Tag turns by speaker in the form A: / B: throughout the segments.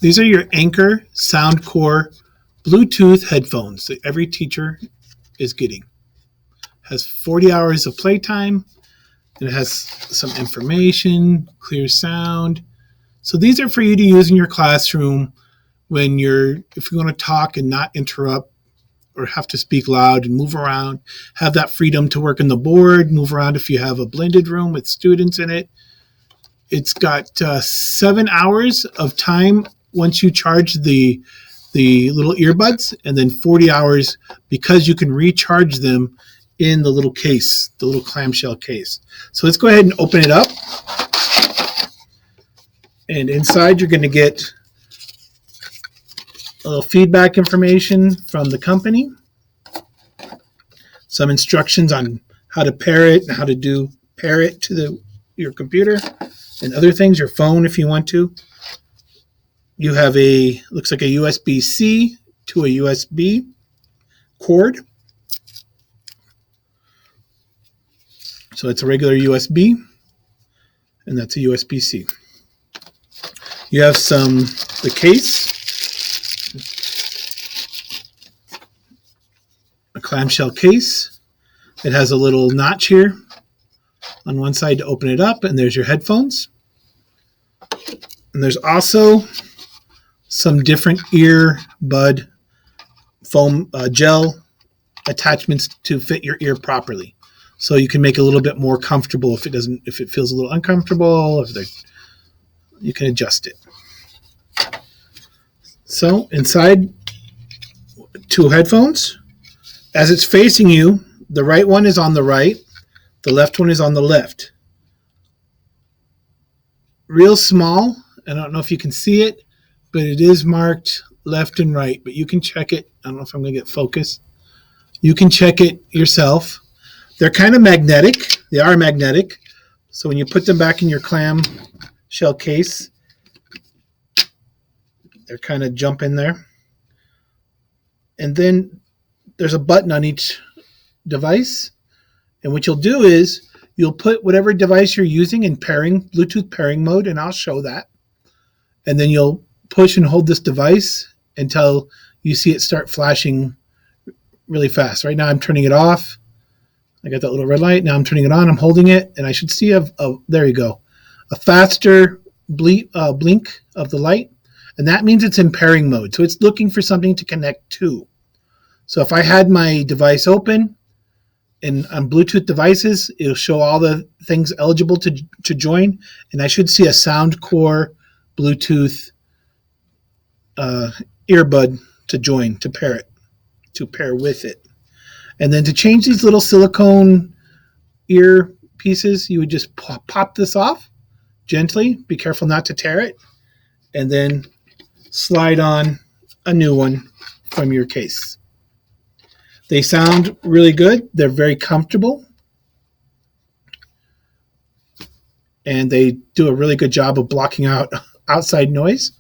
A: These are your Anchor SoundCore Bluetooth headphones that every teacher is getting. Has 40 hours of playtime. And it has some information, clear sound. So these are for you to use in your classroom if you want to talk and not interrupt or have to speak loud and move around, have that freedom to work on the board, move around if you have a blended room with students in it. It's got 7 hours of time once you charge the little earbuds, and then 40 hours because you can recharge them in the little case, the little clamshell case. So let's go ahead and open it up. And inside you're going to get a little feedback information from the company, some instructions on how to pair it and how to pair it to your computer and other things, your phone if you want to. You have looks like a USB-C to a USB cord. So it's a regular USB, and that's a USB-C. You have the case, a clamshell case. It has a little notch here on one side to open it up, and there's your headphones. And there's also some different earbud foam gel attachments to fit your ear properly. So you can make it a little bit more comfortable if it feels a little uncomfortable, you can adjust it. So inside, 2 headphones. As it's facing you, the right one is on the right, the left one is on the left. Real small. I don't know if you can see it, but it is marked left and right, but you can check it. I don't know if I'm going to get focus. You can check it yourself. They're kind of magnetic. They are magnetic. So when you put them back in your clam shell case, they're kind of jump in there. And then there's a button on each device. And what you'll do is you'll put whatever device you're using in Bluetooth pairing mode, and I'll show that. And then you'll push and hold this device until you see it start flashing really fast. Right now I'm turning it off. I got that little red light. Now I'm turning it on. I'm holding it, and I should see there you go, a faster blink of the light, and that means it's in pairing mode. So it's looking for something to connect to. So if I had my device open and on Bluetooth devices, it'll show all the things eligible to join, and I should see a SoundCore Bluetooth earbud to join, to pair with it. And then to change these little silicone ear pieces, you would just pop this off gently. Be careful not to tear it. And then slide on a new one from your case. They sound really good. They're very comfortable. And they do a really good job of blocking out outside noise.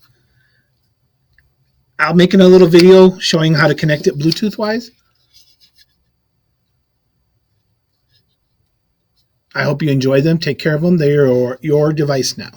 A: I'll make a little video showing how to connect it Bluetooth-wise. I hope you enjoy them. Take care of them. They are your device now.